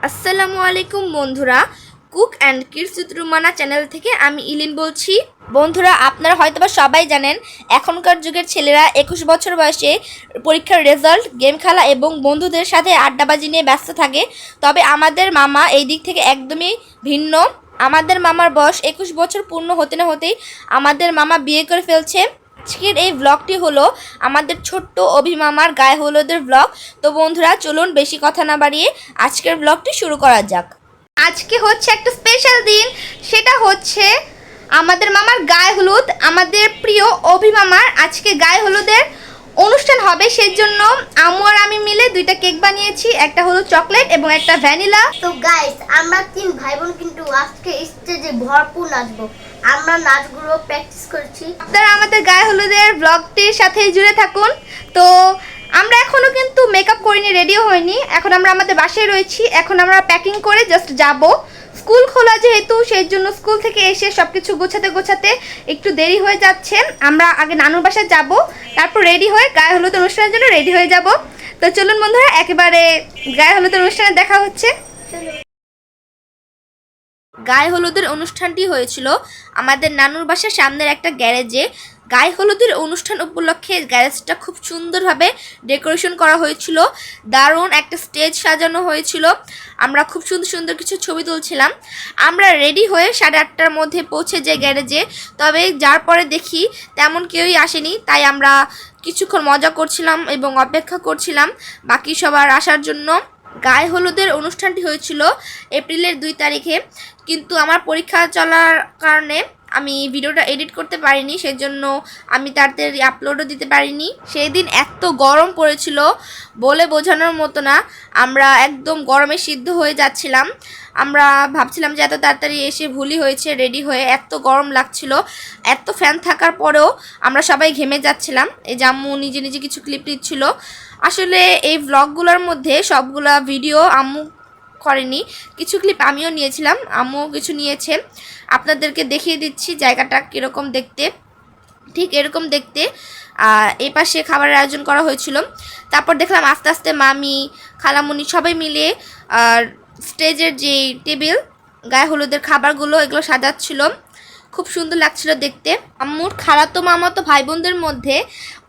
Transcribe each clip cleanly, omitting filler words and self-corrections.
আসসালামু আলাইকুম বন্ধুরা, cook and kids with Rumana channel থেকে আমি ইলিন বলছি। বন্ধুরা, আপনারা হয়তোবা সবাই জানেন এখনকার যুগের ছেলেরা 21 বছর বয়সে পরীক্ষার রেজাল্ট, গেম খেলা এবং বন্ধুদের সাথে আড্ডাবাজি নিয়ে ব্যস্ত থাকে। তবে আমাদের মামা এই দিক থেকে একদমই ভিন্ন। আমাদের মামার বয়স 21 বছর পূর্ণ হতে না হতেই আমাদের মামা বিয়ে করে ফেলছে। আজকের এই ব্লগটি হলো আমাদের ছোট্ট অভিমামার গায়ে হলুদের ব্লগ। তো বন্ধুরা, চলুন বেশি কথা না বাড়িয়ে আজকের ব্লগটি শুরু করা যাক। আজকে হচ্ছে একটা স্পেশাল দিন, সেটা হচ্ছে আমাদের মামার গায়ে হলুদ। আমাদের প্রিয় অভিমামার আজকে গায়ে হলুদের অনুষ্ঠান হবে, সেই জন্য আম্মু আর আমি মিলে দুইটা কেক বানিয়েছি, একটা হলো চকলেট এবং একটা ভ্যানিলা। তো গাইস, আমরা তিন ভাই বোন কিন্তু আজকে স্টেজে ভরপুর নাচবো। আমরা নাচগুলো প্র্যাকটিস করছি। আপনারা আমাদের গায়ে হলুদের ব্লগটির সাথে জুড়ে থাকুন। তো আমরা এখনো কিন্তু মেকআপ করিনি, রেডিও হয়নি, এখন আমরা আমাদের বাসায় রয়েছি। এখন আমরা প্যাকিং করে জাস্ট যাব। স্কুল খোলা যেহেতু, সেই জন্য স্কুল থেকে এসে সব কিছু গোছাতে গোছাতে একটু দেরি হয়ে যাচ্ছে। আমরা আগে নানুর বাসায় যাব, তারপর রেডি হয়ে গায়ে হলুদ অনুষ্ঠানের জন্য রেডি হয়ে যাব। তো চলুন বন্ধুরা, একেবারে গায়ে হলুদের অনুষ্ঠানে দেখা হচ্ছে। গায়ে হলুদের অনুষ্ঠানটি হয়েছিল আমাদের নানুর বাসার সামনের একটা গ্যারেজে। গায়ে হলুদের অনুষ্ঠান উপলক্ষে গ্যারেজটা খুব সুন্দরভাবে ডেকোরেশন করা হয়েছিল, দারুণ একটা স্টেজ সাজানো হয়েছিল। আমরা খুব সুন্দর সুন্দর কিছু ছবি তুলছিলাম। আমরা রেডি হয়ে 8:30টার মধ্যে পৌঁছে যাই গ্যারেজে। তবে যার পরে দেখি তেমন কেউই আসেনি, তাই আমরা কিছুক্ষণ মজা করছিলাম এবং অপেক্ষা করছিলাম বাকি সবার আসার জন্য। গায়ে হলুদের অনুষ্ঠানটি হয়েছিল এপ্রিলের 2 তারিখে, কিন্তু আমার পরীক্ষা চলার কারণে আমি ভিডিওটা এডিট করতে পারিনি, সেজন্য আমি তাড়াতাড়ি আপলোডও দিতে পারিনি। সেই দিন এত গরম পড়েছিল বলে বোঝানোর মতো না, আমরা একদম গরমে সিদ্ধ হয়ে যাচ্ছিলাম। আমরা ভাবছিলাম যে এত তাড়াতাড়ি এসে ভুলই হয়েছে, রেডি হয়ে এত গরম লাগছিল। এত ফ্যান থাকার পরেও আমরা সবাই ঘেমে যাচ্ছিলাম। এই জাম্মু নিজে নিজে কিছু ক্লিপ নিচ্ছিল। আসলে এই ব্লগগুলোর মধ্যে সবগুলা ভিডিও আম্মু করেনি, কিছু ক্লিপ আমিও নিয়েছিলাম, আম্মুও কিছু নিয়েছে। আপনাদেরকে দেখিয়ে দিচ্ছি জায়গাটা কীরকম দেখতে। ঠিক এরকম দেখতে। এই পাশে খাবারের আয়োজন করা হয়েছিল। তারপর দেখলাম আস্তে আস্তে মামি, খালামুনি সবাই মিলে স্টেজের যে টেবিল, গায়ে হলুদের খাবারগুলো এগুলো সাজাচ্ছিল। খুব সুন্দর লাগছিল দেখতে। আম্মুর খালাতো মামাতো ভাই বোনদের মধ্যে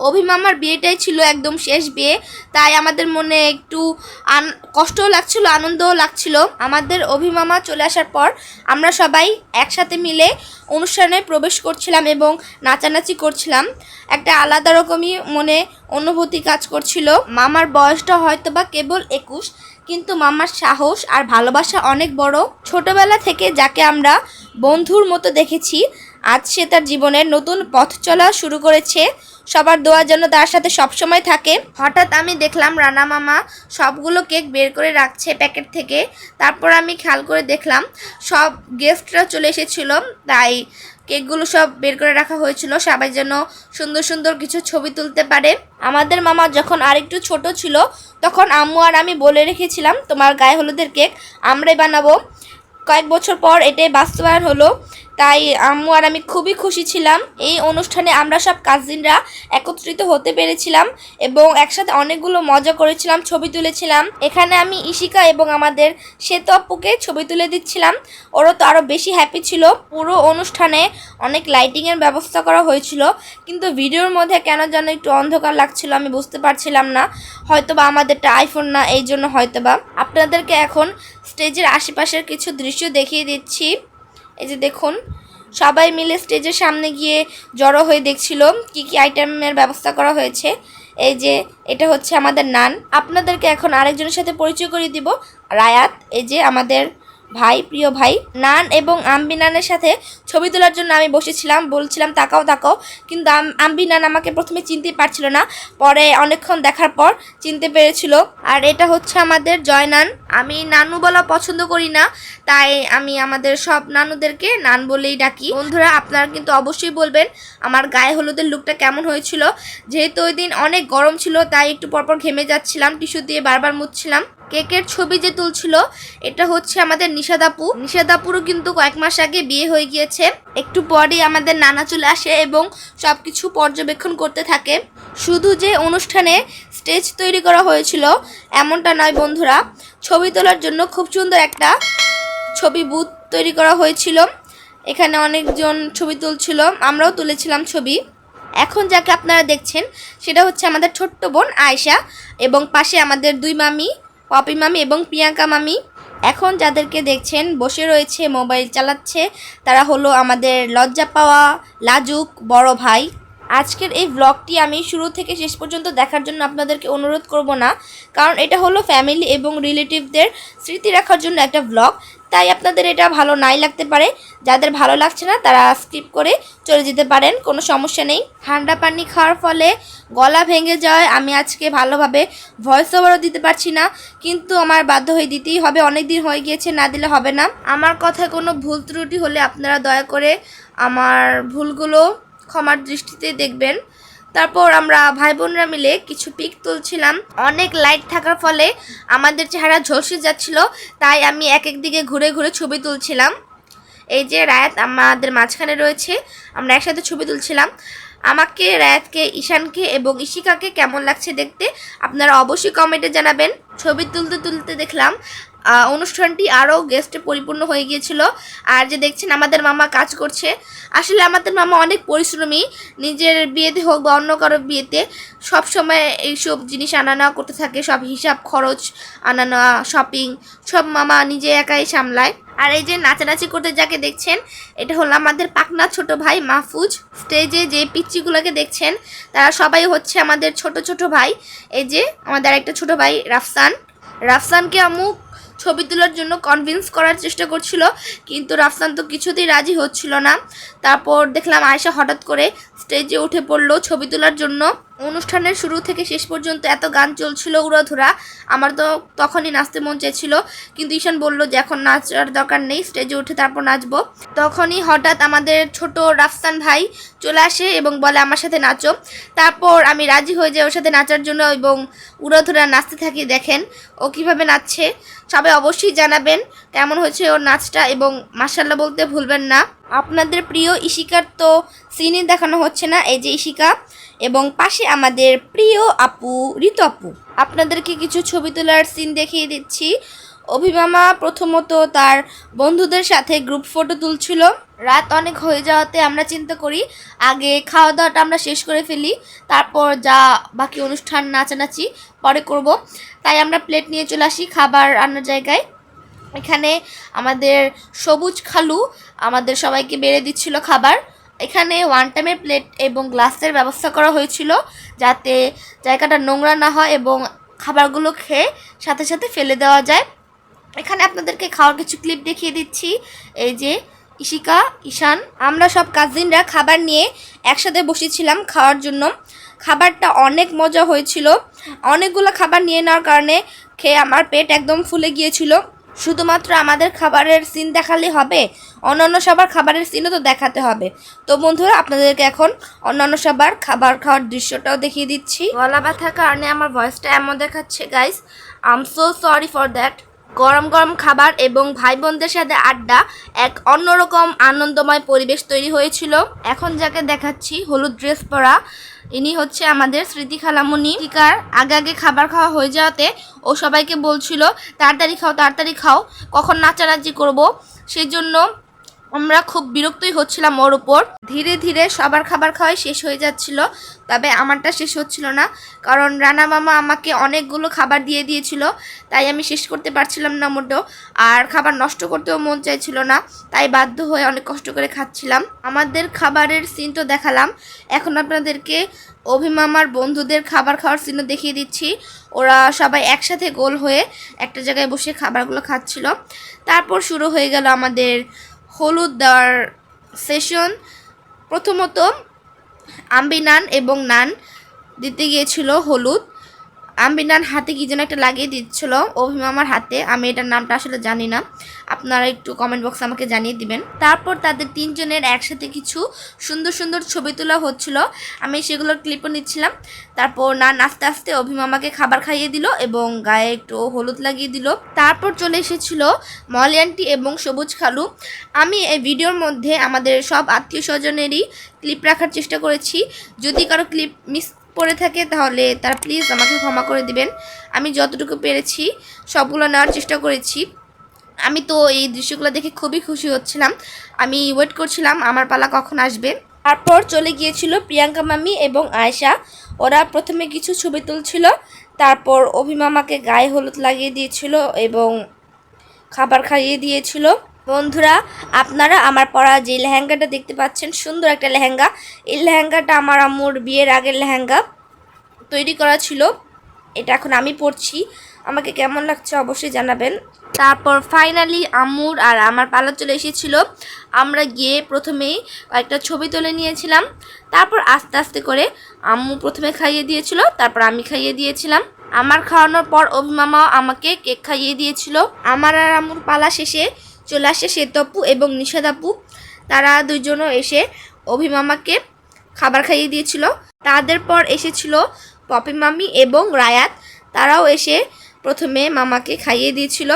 অভিমামার বিয়েটাই ছিল একদম শেষ বিয়ে, তাই আমাদের মনে একটু কষ্টও লাগছিল, আনন্দও লাগছিল। আমাদের অভিমামা চলে আসার পর আমরা সবাই একসাথে মিলে অনুষ্ঠানে প্রবেশ করছিলাম এবং নাচানাচি করছিলাম। একটা আলাদা রকমই মনে অনুভূতি কাজ করছিল। মামার বয়সটা হয়তো বা কেবল 21, কিন্তু মামার সাহস আর ভালোবাসা অনেক বড়। ছোটবেলা থেকে যাকে আমরা বন্ধুর মতো দেখেছি, আজ সে তার জীবনের নতুন পথ চলা শুরু করেছে। সবার দোয়া যেন তার সাথে সবসময় থাকে। হঠাৎ আমি দেখলাম রানা মামা সবগুলো কেক বের করে রাখছে প্যাকেট থেকে। তারপর আমি খেয়াল করে দেখলাম সব গেস্টরা চলে এসেছিল, তাই কেকগুলো সব বের করে রাখা হয়েছিল সবাই যেন সুন্দর সুন্দর কিছু ছবি তুলতে পারে। আমাদের মামা যখন আরেকটু ছোট ছিল, তখন আম্মু আর আমি বলে রেখেছিলাম তোমার গায়ে হলুদের কেক আমরাই বানাবো। কয়েক বছর পর এটাই বাস্তবায়ন হলো, তাই আম্মু আর আমি খুবই খুশি ছিলাম। এই অনুষ্ঠানে আমরা সব কাজিনরা একত্রিত হতে পেরেছিলাম এবং একসাথে অনেকগুলো মজা করেছিলাম, ছবি তুলেছিলাম। এখানে আমি ইশিকা এবং আমাদের শ্বেত আপুকে ছবি তুলে দিচ্ছিলাম, ওরা তো আরও বেশি হ্যাপি ছিল। পুরো অনুষ্ঠানে অনেক লাইটিংয়ের ব্যবস্থা করা হয়েছিল, কিন্তু ভিডিওর মধ্যে কেন যেন একটু অন্ধকার লাগছিল, আমি বুঝতে পারছিলাম না। হয়তোবা আমাদেরটা আইফোন না, এই জন্য হয়তোবা। আপনাদেরকে এখন স্টেজের আশেপাশের কিছু দৃশ্য দেখিয়ে দিচ্ছি। এই যে দেখুন, সবাই মিলে স্টেজের সামনে গিয়ে জড়ো হয়ে দেখছিল কি কি আইটেমের ব্যবস্থা করা হয়েছে। এই যে এটা হচ্ছে আমাদের নান। আপনাদেরকে এখন আরেকজনের সাথে পরিচয় করিয়ে দিব, রায়াত। এই যে আমাদের ভাই, প্রিয় ভাই। নান এবং আম্বি নানের সাথে ছবি তোলার জন্য আমি বসেছিলাম, বলছিলাম তাকাও তাকাও, কিন্তু আম্বি নান আমাকে প্রথমে চিনতে পারছিল না, পরে অনেকক্ষণ দেখার পর চিনতে পেরেছিল। আর এটা হচ্ছে আমাদের জয়নান। আমি নানু বলা পছন্দ করি না, তাই আমি আমাদের সব নানুদেরকে নান বলেই ডাকি। বন্ধুরা, আপনারা কিন্তু অবশ্যই বলবেন আমার গায়ে হলুদের লুকটা কেমন হয়েছিল। যেহেতু ওই দিন অনেক গরম ছিল, তাই একটু পরপর ঘেমে যাচ্ছিলাম, টিস্যু দিয়ে বারবার মুছছিলাম। কেকের ছবি যে তুলছিল এটা হচ্ছে আমাদের নিশাদ আপু। নিশাদ আপুরও কিন্তু কয়েক মাস আগে বিয়ে হয়ে গিয়েছে। একটু পরেই আমাদের নানা চলে আসে এবং সব কিছু পর্যবেক্ষণ করতে থাকে। শুধু যে অনুষ্ঠানে স্টেজ তৈরি করা হয়েছিল এমনটা নয় বন্ধুরা, ছবি তোলার জন্য খুব সুন্দর একটা ছবি বুথ তৈরি করা হয়েছিল। এখানে অনেকজন ছবি তুলছিল, আমরাও তুলেছিলাম ছবি। এখন যাকে আপনারা দেখছেন সেটা হচ্ছে আমাদের ছোট্ট বোন আয়েশা, এবং পাশে আমাদের দুই মামি, পপি মামি এবং প্রিয়াঙ্কা মামি। এখন যাদেরকে দেখছেন বসে রয়েছে মোবাইল চালাচ্ছে, তারা হলো আমাদের লজ্জা পাওয়া লাজুক বড় ভাই। আজকের এই ব্লগটি আমি শুরু থেকে শেষ পর্যন্ত দেখার জন্য আপনাদেরকে অনুরোধ করব না, কারণ এটা হলো ফ্যামিলি এবং রিলেটিভদের স্মৃতি রাখার জন্য একটা ব্লগ। তাই আপনাদের এটা ভালো নাই লাগতে পারে, যাদের ভালো লাগছে না তারা স্কিপ করে চলে যেতে পারেন, কোনো সমস্যা নেই। ঠান্ডা পানি খাওয়ার ফলে গলা ভেঙে যাওয়ায় আমি আজকে ভালোভাবে ভয়েস ওভারও দিতে পারছি না, কিন্তু আমার বাধ্য হয়ে দিতেই হবে, অনেক দিন হয়ে গিয়েছে, না দিলে হবে না। আমার কথায় কোনো ভুল ত্রুটি হলে আপনারা দয়া করে আমার ভুলগুলো ক্ষমার দৃষ্টিতে দেখবেন। তারপর আমরা ভাই বোনরা মিলে কিছু পিক তুলছিলাম। অনেক লাইট থাকার ফলে আমাদের চেহারা ঝলসে যাচ্ছিল, তাই আমি এক এক দিকে ঘুরে ঘুরে ছবি তুলছিলাম। এই যে রায়াত আমাদের মাঝখানে রয়েছে, আমরা একসাথে ছবি তুলছিলাম। আমাকে, রায়াতকে, ঈশানকে এবং ইশিকাকে কেমন লাগছে দেখতে আপনারা অবশ্যই কমেন্টে জানাবেন। ছবি তুলতে তুলতে দেখলাম অনুষ্ঠানটি আরও গেস্টে পরিপূর্ণ হয়ে গিয়েছিল। আর যে দেখছেন আমাদের মামা কাজ করছে, আসলে আমাদের মামা অনেক পরিশ্রমী, নিজের বিয়েতে হোক বা অন্য কারো বিয়েতে সবসময় এইসব জিনিস আনা নেওয়া করতে থাকে, সব হিসাব খরচ আনা নেওয়া শপিং সব মামা নিজে একাই সামলায়। আর এই যে নাচানাচি করতে যাকে দেখছেন এটা হলো আমাদের পাকনা ছোট ভাই মাহফুজ। স্টেজে যে পিচ্চিগুলোকে দেখছেন তারা সবাই হচ্ছে আমাদের ছোট ছোট ভাই। এই যে আমাদের একটা ছোট ভাই রাফসানকে আমু ছবি তোলার জন্য কনভিন্স করার চেষ্টা করছিল, কিন্তু রাফসান তো কিছুতেই রাজি হচ্ছিল না। তারপর দেখলাম আয়েশা হঠাৎ করে স্টেজে উঠে পড়লো ছবি তোলার জন্য। অনুষ্ঠানের শুরু থেকে শেষ পর্যন্ত এত গান চলছিল উড়াধুরা, আমার তো তখনই নাচতে মন চাইছিল, কিন্তু ঈশান বলল যে এখন নাচার দরকার নেই, স্টেজে উঠে তারপর নাচবো। তখনই হঠাৎ আমাদের ছোট রাফসান ভাই চলে আসে এবং বলে আমার সাথে নাচো। তারপর আমি রাজি হয়ে যাই ওর সাথে নাচার জন্য এবং উড়াধুরা নাচতে থাকি। দেখেন ও কীভাবে নাচছে, সবাই অবশ্যই জানাবেন কেমন হয়েছে ওর নাচটা, এবং মাশাআল্লাহ বলতে ভুলবেন না। আপনাদের প্রিয় ইশিকার তো সিনই দেখানো হচ্ছে না, এই যে ইশিকা, এবং পাশে আমাদের প্রিয় আপু ঋতু আপু। আপনাদেরকে কিছু ছবি তোলার সিন দেখিয়ে দিচ্ছি। অভিমামা প্রথমত তার বন্ধুদের সাথে গ্রুপ ফটো তুলছিল। রাত অনেক হয়ে যাওয়াতে আমরা চিন্তা করি আগে খাওয়া দাওয়াটা আমরা শেষ করে ফেলি, তারপর যা বাকি অনুষ্ঠান নাচানাচি পরে করব। তাই আমরা প্লেট নিয়ে চলে আসি খাবার রান্নার জায়গায়। এখানে আমাদের সবুজ খালু আমাদের সবাইকে বেড়ে দিচ্ছিল খাবার। এখানে ওয়ান টাইমের প্লেট এবং গ্লাসের ব্যবস্থা করা হয়েছিল, যাতে জায়গাটা নোংরা না হয় এবং খাবারগুলো খেয়ে সাথে সাথে ফেলে দেওয়া যায়। এখানে আপনাদেরকে খাওয়ার কিছু ক্লিপ দেখিয়ে দিচ্ছি। এই যে ইশিকা, ঈশান, আমরা সব কাজিনরা খাবার নিয়ে একসাথে বসেছিলাম খাওয়ার জন্য। খাবারটা অনেক মজা হয়েছিল, অনেকগুলো খাবার নিয়ে নেওয়ার কারণে খেয়ে আমার পেট একদম ফুলে গিয়েছিল। শুধুমাত্র আমাদের খাবারের সিন দেখালেই হবে, অন্যান্য সবার খাবারের সিনও তো দেখাতে হবে। তো বন্ধুরা আপনাদেরকে এখন অন্যান্য সবার খাবার খাওয়ার দৃশ্যটাও দেখিয়ে দিচ্ছি। গলা ব্যথার কারণে আমার ভয়েসটা এমন দেখাচ্ছে guys, I am so sorry for that. গরম গরম খাবার এবং ভাই বোনদের সাথে আড্ডা, এক অন্যরকম আনন্দময় পরিবেশ তৈরি হয়েছিল। এখন যাকে দেখাচ্ছি হলুদ ড্রেস পরা, ইনি হচ্ছে আমাদের স্মৃতি খালামণি। টিকার আগে আগে খাবার খাওয়া হয়ে যাওয়াতে ও সবাইকে বলছিল তাড়াতাড়ি খাও তাড়াতাড়ি খাও, কখন নাচানাচি করব। সেই জন্য আমরা খুব বিরক্তই হচ্ছিলাম ওর উপর। ধীরে ধীরে সবার খাবার খাওয়াই শেষ হয়ে যাচ্ছিল, তবে আমারটা শেষ হচ্ছিল না, কারণ রানা মামা আমাকে অনেকগুলো খাবার দিয়ে দিয়েছিল, তাই আমি শেষ করতে পারছিলাম না মোটেও। আর খাবার নষ্ট করতেও মন চাইছিল না, তাই বাধ্য হয়ে অনেক কষ্ট করে খাচ্ছিলাম। আমাদের খাবারের সিন তো দেখালাম, এখন আপনাদেরকে অভিমামার বন্ধুদের খাবার খাওয়ার সিনও দেখিয়ে দিচ্ছি। ওরা সবাই একসাথে গোল হয়ে একটা জায়গায় বসে খাবারগুলো খাচ্ছিল। তারপর শুরু হয়ে গেল আমাদের হলুদ দেওয়ার সেশন। প্রথমত আম্বি নান এবং নান দিতে গিয়েছিল হলুদ। আম্বি নান হাতে কি যেন একটা লাগিয়ে দিচ্ছিল অভিমামার হাতে, আমি এটার নামটা আসলে জানি না, আপনারা একটু কমেন্ট বক্সে আমাকে জানিয়ে দিবেন। তারপর তাদের তিনজনের একসাথে কিছু সুন্দর সুন্দর ছবি তোলা হচ্ছিল, আমি সেগুলোর ক্লিপও নিচ্ছিলাম। তারপর নান আস্তে আস্তে অভিমামাকে খাবার খাইয়ে দিল এবং গায়ে একটু হলুদ লাগিয়ে দিল। তারপর চলে এসেছিল মলি আন্টি এবং সবুজ খালু। আমি এই ভিডিওর মধ্যে আমাদের সব আত্মীয় স্বজনেরই ক্লিপ রাখার চেষ্টা করেছি, যদি কারো ক্লিপ মিস পড়ে থাকে তাহলে তারা প্লিজ আমাকে ক্ষমা করে দিবেন। আমি যতটুকু পেরেছি সবগুলো নেওয়ার চেষ্টা করেছি। আমি তো এই দৃশ্যগুলো দেখে খুবই খুশি হচ্ছিলাম। আমি ওয়েট করছিলাম আমার পালা কখন আসবে। তারপর চলে গিয়েছিল প্রিয়াঙ্কা মামি এবং আয়েশা। ওরা প্রথমে কিছু ছবি তুলছিল, তারপর অভিমামাকে গায়ে হলুদ লাগিয়ে দিয়েছিল এবং খাবার খাইয়ে দিয়েছিল। বন্ধুরা, আপনারা আমার পরা যে লেহেঙ্গাটা দেখতে পাচ্ছেন, সুন্দর একটা লেহেঙ্গা। এই লেহেঙ্গাটা আমার আম্মুর বিয়ের আগের লেহেঙ্গা, তৈরি করা ছিল। এটা এখন আমি পরছি, আমাকে কেমন লাগছে অবশ্যই জানাবেন। তারপর ফাইনালি আম্মুর আর আমার পালা চলে এসেছিল। আমরা গিয়ে প্রথমেই কয়েকটা ছবি তুলে নিয়েছিলাম। তারপর আস্তে আস্তে করে আম্মু প্রথমে খাইয়ে দিয়েছিল, তারপর আমি খাইয়ে দিয়েছিলাম। আমার খাওয়ানোর পর অভিমামাও আমাকে কেক খাইয়ে দিয়েছিল। আমার আর আম্মুর পালা শেষে চলে আসে শ্বেত আপু এবং নিশাদ আপু। তারা দুইজনও এসে অভিমামাকে খাবার খাইয়ে দিয়েছিল। তাদের পর এসেছিল পপি মামি এবং রায়াত। তারাও এসে প্রথমে মামাকে খাইয়ে দিয়েছিল,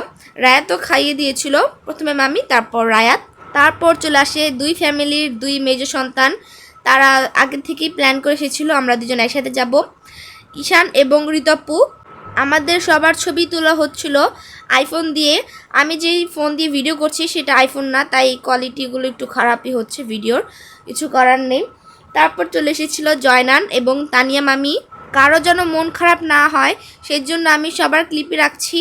রায়াতও খাইয়ে দিয়েছিল, প্রথমে মামি তারপর রায়াত। তারপর চলে আসে দুই ফ্যামিলির দুই মেজ সন্তান। তারা আগে থেকেই প্ল্যান করে এসেছিলো আমরা দুজন একসাথে যাব। ঈশান এবং ঋতপু। আমাদের সবার ছবি তোলা হচ্ছিল আইফোন দিয়ে। আমি যেই ফোন দিয়ে ভিডিও করছি সেটা আইফোন না, তাই কোয়ালিটিগুলো একটু খারাপই হচ্ছে ভিডিওর, কিছু করার নেই। তারপর চলে এসেছিল জয়নান এবং তানিয়া মামি। কারো যেন মন খারাপ না হয় সেই জন্য আমি সবার ক্লিপে রাখছি,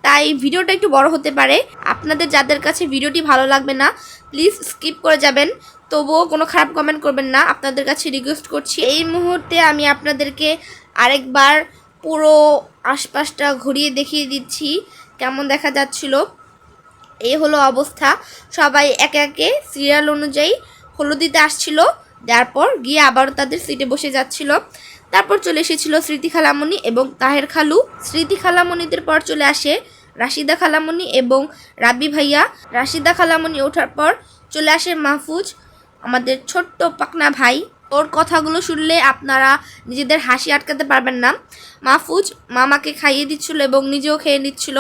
তাই ভিডিওটা একটু বড় হতে পারে। আপনাদের যাদের কাছে ভিডিওটি ভালো লাগবে না প্লিজ স্কিপ করে যাবেন, তবুও কোনো খারাপ কমেন্ট করবেন না, আপনাদের কাছে রিকোয়েস্ট করছি। এই মুহূর্তে আমি আপনাদেরকে আরেকবার পুরো আশপাশটা ঘুরিয়ে দেখিয়ে দিচ্ছি কেমন দেখা যাচ্ছিল। এই হলো অবস্থা। সবাই একে একে সিরিয়াল অনুযায়ী হলুদ দিতে আসছিল, তারপর গিয়ে আবারও তাদের সিটে বসে যাচ্ছিল। তারপর চলে এসেছিল স্মৃতি খালামণি এবং তাহের খালু। স্মৃতি খালামণিদের পর চলে আসে রাশিদা খালামণি এবং রাব্বি ভাইয়া। রাশিদা খালামণি ওঠার পর চলে আসে মাহফুজ, আমাদের ছোট্ট পাকনা ভাই। ওর কথাগুলো শুনলে আপনারা নিজেদের হাসি আটকাতে পারবেন না। মাহফুজ মামাকে খাইয়ে দিচ্ছিল এবং নিজেও খেয়ে নিচ্ছিল।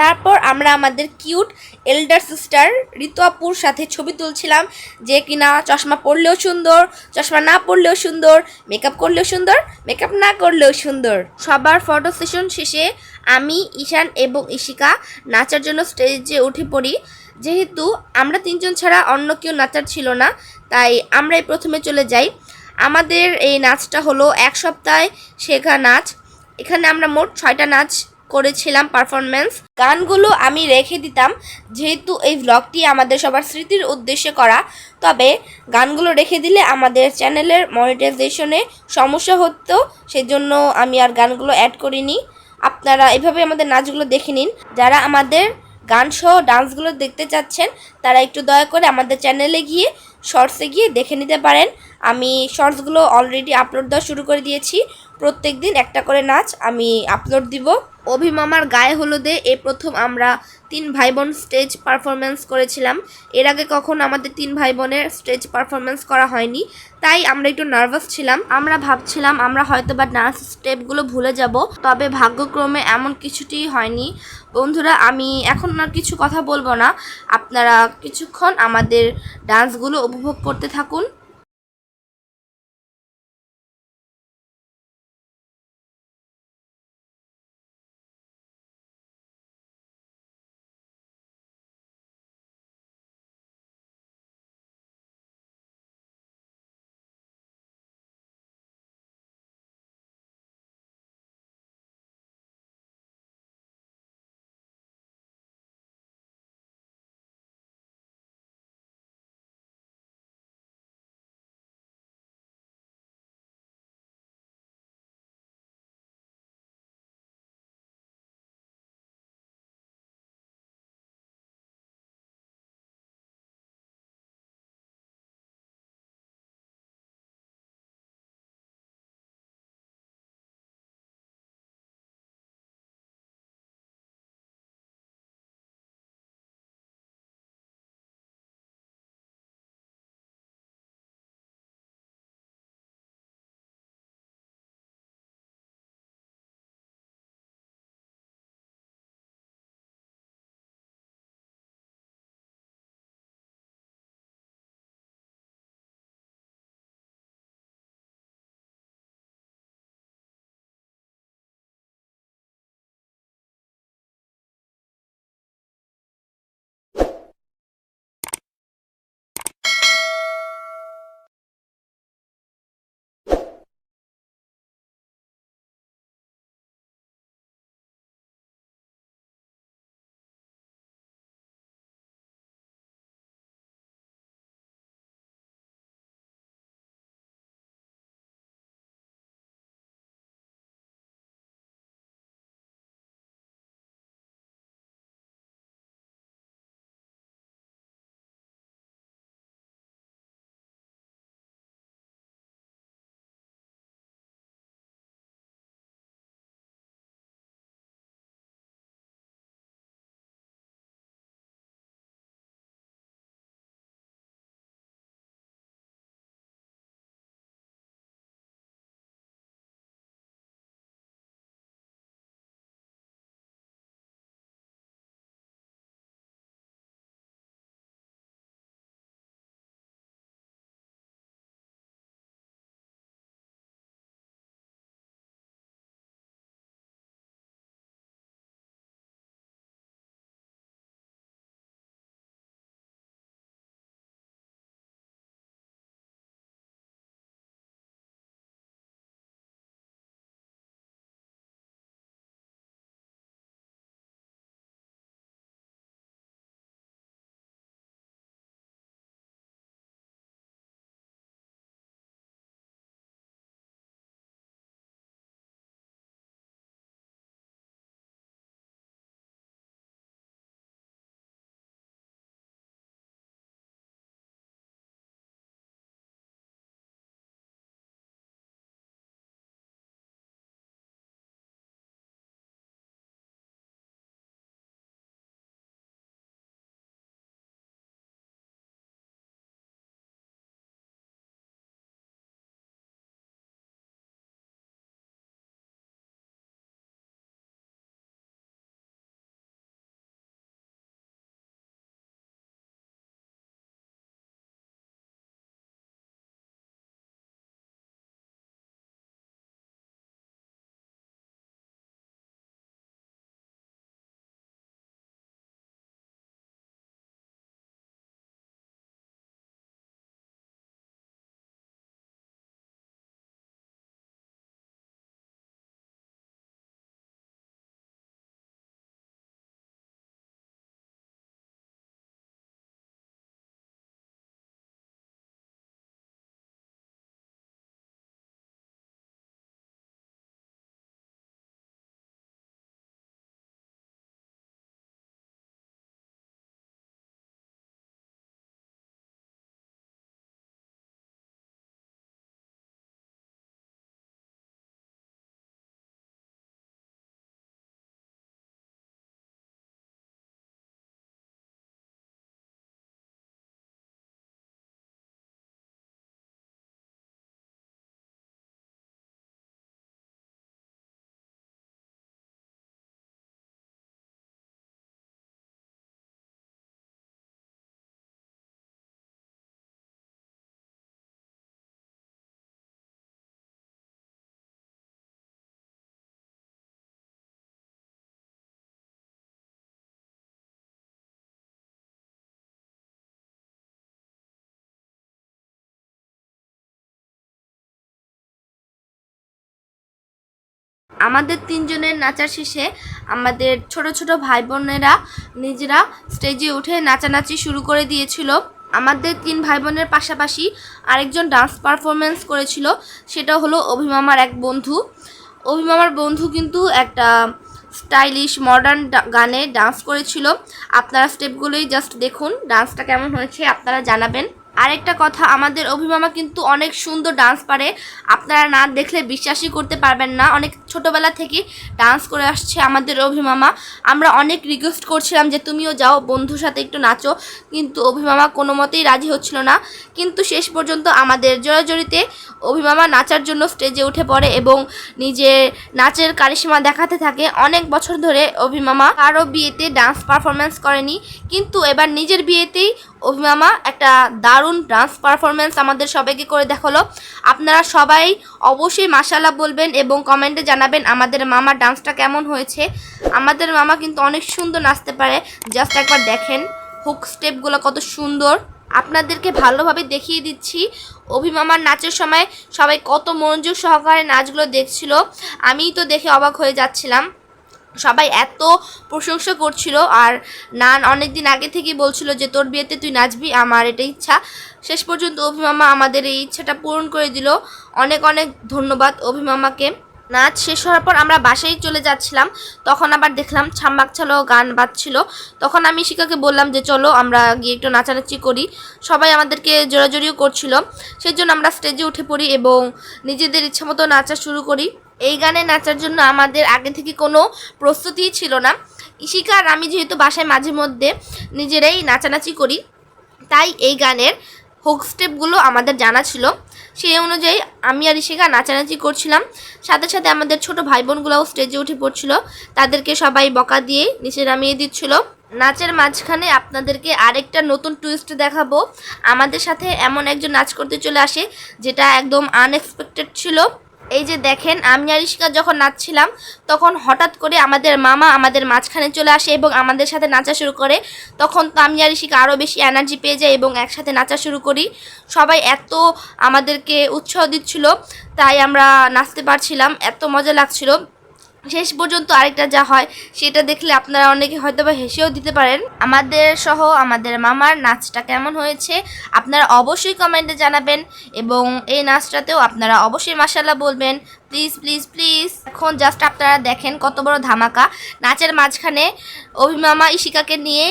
তারপর আমরা আমাদের কিউট এল্ডার সিস্টার ঋতু আপুর সাথে ছবি তুলছিলাম, যে কিনা চশমা পরলেও সুন্দর, চশমা না পরলেও সুন্দর, মেকআপ করলেও সুন্দর, মেকআপ না করলেও সুন্দর। সবার ফটো সেশন শেষে আমি, ঈশান এবং ইশিকা নাচার জন্য স্টেজে উঠে পড়ি। যেহেতু আমরা তিনজন ছাড়া অন্য কেউ নাচার ছিল না, তাই আমরাই প্রথমে চলে যাই। আমাদের এই নাচটা হলো এক সপ্তাহে শেখা নাচ। এখানে আমরা মোট 6টা নাচ করেছিলাম পারফরমেন্স। গানগুলো আমি রেখে দিতাম, যেহেতু এই ভ্লগটি আমাদের সবার স্মৃতির উদ্দেশ্যে করা, তবে গানগুলো রেখে দিলে আমাদের চ্যানেলের মনিটাইজেশনে সমস্যা হতো, সেজন্য আমি আর গানগুলো অ্যাড করিনি। আপনারা এভাবে আমাদের নাচগুলো দেখে নিন। যারা আমাদের গান সহ ডান্সগুলো দেখতে চাচ্ছেন তারা একটু দয়া করে আমাদের চ্যানেলে গিয়ে শর্টসে গিয়ে দেখে নিতে পারেন। আমি শর্টসগুলো অলরেডি আপলোড দেওয়া শুরু করে দিয়েছি। প্রত্যেক দিন একটা করে নাচ আমি আপলোড দিব। অভিমামার গায়ে হলুদে এই প্রথম আমরা 3 ভাই বোন স্টেজ পারফরমেন্স করেছিলাম। এর আগে কখনো আমাদের 3 ভাই বোনের স্টেজ পারফরমেন্স করা হয়নি, তাই আমরা একটু নার্ভাস ছিলাম। আমরা ভাবছিলাম আমরা হয়তো বা ডান্স স্টেপগুলো ভুলে যাব, তবে ভাগ্যক্রমে এমন কিছুটি হয়নি। বন্ধুরা, আমি এখন আর কিছু কথা বলবো না, আপনারা কিছুক্ষণ আমাদের ডান্সগুলো উপভোগ করতে থাকুন। আমাদের তিনজনের নাচার শেষে আমাদের ছোট ছোট ভাই বোনেরা নিজেরা স্টেজে উঠে নাচানাচি শুরু করে দিয়েছিল। আমাদের তিন ভাই বোনের পাশাপাশি আরেকজন ডান্স পারফরমেন্স করেছিল, সেটা হলো অভিমামার এক বন্ধু। অভিমামার বন্ধু কিন্তু একটা স্টাইলিশ মডার্ন গানে ডান্স করেছিল। আপনারা স্টেপগুলোই জাস্ট দেখুন, ডান্সটা কেমন হয়েছে আপনারা জানাবেন। আরেকটা কথা, আমাদের অভিমামা কিন্তু অনেক সুন্দর ডান্স পারে, আপনারা না দেখলে বিশ্বাসই করতে পারবেন না। অনেক ছোটোবেলা থেকে ডান্স করে আসছে আমাদের অভিমামা। আমরা অনেক রিকোয়েস্ট করছিলাম যে তুমিও যাও বন্ধুর সাথে একটু নাচো, কিন্তু অভিমামা কোনো মতেই রাজি হচ্ছিল না। কিন্তু শেষ পর্যন্ত আমাদের জোরাজোরিতে অভিমামা নাচার জন্য স্টেজে উঠে পড়ে এবং নিজের নাচের কারিশমা দেখাতে থাকে। অনেক বছর ধরে অভিমামা কারো বিয়েতে ডান্স পারফরমেন্স করেনি, কিন্তু এবার নিজের বিয়েতেই অভিমামা একটা দারুণ ডান্স পারফরমেন্স আমাদের সবাইকে করে দেখালো। আপনারা সবাই অবশ্যই মাশাআল্লাহ বলবেন এবং কমেন্টে জানাবেন আমাদের মামার ডান্সটা কেমন হয়েছে। আমাদের মামা কিন্তু অনেক সুন্দর নাচতে পারে, জাস্ট একবার দেখেন হুক স্টেপগুলো কত সুন্দর। আপনাদেরকে ভালোভাবে দেখিয়ে দিচ্ছি অভিমামার নাচের সময় সবাই কত মনোযোগ সহকারে নাচগুলো দেখছিল। আমিই তো দেখে অবাক হয়ে যাচ্ছিলাম, সবাই এত প্রশংসা করছিল। আর নান অনেক দিন আগে থেকেই বলছিল যে তোর বিয়েতে তুই নাচবি, আমার এটা ইচ্ছা। শেষ পর্যন্ত অভিমামা আমাদের এই ইচ্ছাটা পূরণ করে দিল। অনেক অনেক ধন্যবাদ অভিমামাকে। নাচ শেষ হওয়ার পর আমরা বাসায় চলে যাচ্ছিলাম, তখন আবার দেখলাম ছাম্বাক ছালো গান বাজছিল। তখন আমি শিখাকে বললাম যে চলো আমরা গিয়ে একটু নাচানাচি করি। সবাই আমাদেরকে জোরাজোরিও করছিল, সেই জন্য আমরা স্টেজে উঠে পড়ি এবং নিজেদের ইচ্ছা মতো নাচা শুরু করি। এই গানে নাচার জন্য আমাদের আগে থেকে কোনো প্রস্তুতিই ছিল না। ইশিকা আর আমি যেহেতু বাসায় মাঝে মধ্যে নিজেরাই নাচানাচি করি, তাই এই গানের হুক স্টেপগুলো আমাদের জানা ছিল। সেই অনুযায়ী আমি আর ইশিকা নাচানাচি করছিলাম, সাথে সাথে আমাদের ছোট ভাই বোনগুলোও স্টেজে উঠে পড়ছিল, তাদেরকে সবাই বকা দিয়ে নিচে নামিয়ে দিচ্ছিল। নাচের মাঝখানে আপনাদেরকে আরেকটা নতুন টুইস্ট দেখাবো। আমাদের সাথে এমন একজন নাচ করতে চলে আসে যেটা একদম আনএক্সপেক্টেড ছিল। এই যে দেখেন, আমি আর ইশিকা যখন নাচছিলাম তখন হঠাৎ করে আমাদের মামা আমাদের মাঝখানে চলে আসে এবং আমাদের সাথে নাচা শুরু করে। তখন তো আমি আর ইশিকা আরও বেশি এনার্জি পেয়ে যায় এবং একসাথে নাচা শুরু করি। সবাই এত আমাদেরকে উৎসাহ দিচ্ছিল, তাই আমরা নাচতে পারছিলাম, এত মজা লাগছিল। শেষ পর্যন্ত আরেকটা যা হয় সেটা দেখলে আপনারা অনেকে হয়তো বা হেসেও দিতে পারেন। আমাদের সহ আমাদের মামার নাচটা কেমন হয়েছে আপনারা অবশ্যই কমেন্টে জানাবেন এবং এই নাচটাতেও আপনারা অবশ্যই মাশাআল্লাহ বলবেন। Please please please. এখন জাস্ট আপনারা দেখেন কত বড় ধামাকা। নাচের মাঝখানে অভিমামা ইশিকাকে নিয়ে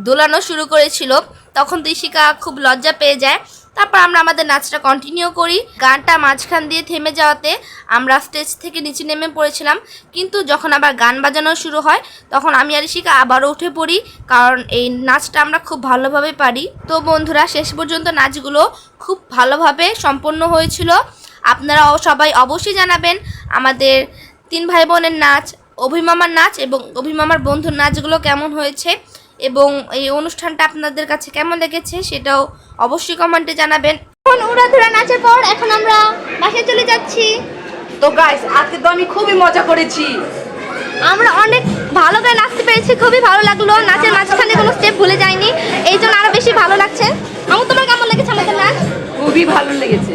দোলানো শুরু করেছিল, তখন তো ইশিকা খুব লজ্জা পেয়ে যায়। তারপর আমরা আমাদের নাচটা কন্টিনিউ করি। গানটা মাঝখান দিয়ে থেমে যাওয়াতে আমরা স্টেজ থেকে নিচে নেমে পড়েছিলাম, কিন্তু যখন আবার গান বাজানো শুরু হয় তখন আমি আর ইশিকা আবারও উঠে পড়ি, কারণ এই নাচটা আমরা খুব ভালোভাবে পারি। তো বন্ধুরা, শেষ পর্যন্ত নাচগুলো খুব ভালোভাবে সম্পন্ন হয়েছিল। আপনারাও সবাই অবশ্যই জানাবেন আমাদের তিন ভাই বোনের নাচ, অভিমামার নাচ এবং অভিমামার বন্ধুর নাচগুলো কেমন হয়েছে এবং এই অনুষ্ঠানটা আপনাদের কাছে কেমন লেগেছে সেটাও অবশ্যই কমেন্টে জানাবেন। এখন উড়াধুরা নাচের পর এখন আমরা বাসায় চলে যাচ্ছি। তো গাইস, আজকে তো আমি খুবই মজা করেছি। আমরা অনেক ভালো করে নাচতে পেরেছি, খুবই ভালো লাগলো। নাচের মাঝখানে কোনো স্টেপ ভুলে যায়নি, এই জন্য আরো বেশি ভালো লাগছে। আমার তোমার কেমন লেগেছে আমাদের নাচ? খুবই ভালো লেগেছে।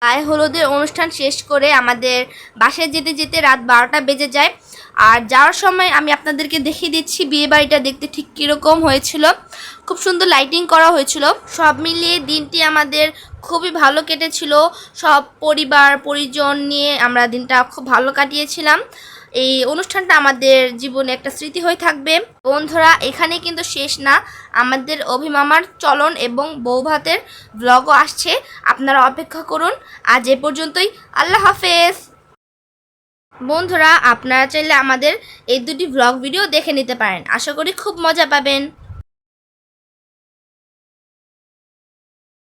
গায়ে হলুদের অনুষ্ঠান শেষ করে আমাদের বাসায় যেতে যেতে রাত 12টা বেজে যায়। আর যাওয়ার সময় আমি আপনাদেরকে দেখিয়ে দিচ্ছি বিয়ে বাড়িটা দেখতে ঠিক কীরকম হয়েছিল। খুব সুন্দর লাইটিং করা হয়েছিল। সব মিলিয়ে দিনটি আমাদের খুবই ভালো কেটেছিল। সব পরিবার পরিজন নিয়ে আমরা দিনটা খুব ভালো কাটিয়েছিলাম। এই অনুষ্ঠানটা আমাদের জীবনে একটা স্মৃতি হয়ে থাকবে। বন্ধুরা, এখানে কিন্তু শেষ না, আমাদের অভিমামার চলন এবং বৌভাতের ব্লগও আসছে, আপনারা অপেক্ষা করুন। আজ এ পর্যন্তই, আল্লাহ হাফেজ। বন্ধুরা, আপনারা চাইলে আমাদের এই দুটি ব্লগ ভিডিও দেখে নিতে পারেন, আশা করি খুব মজা পাবেন।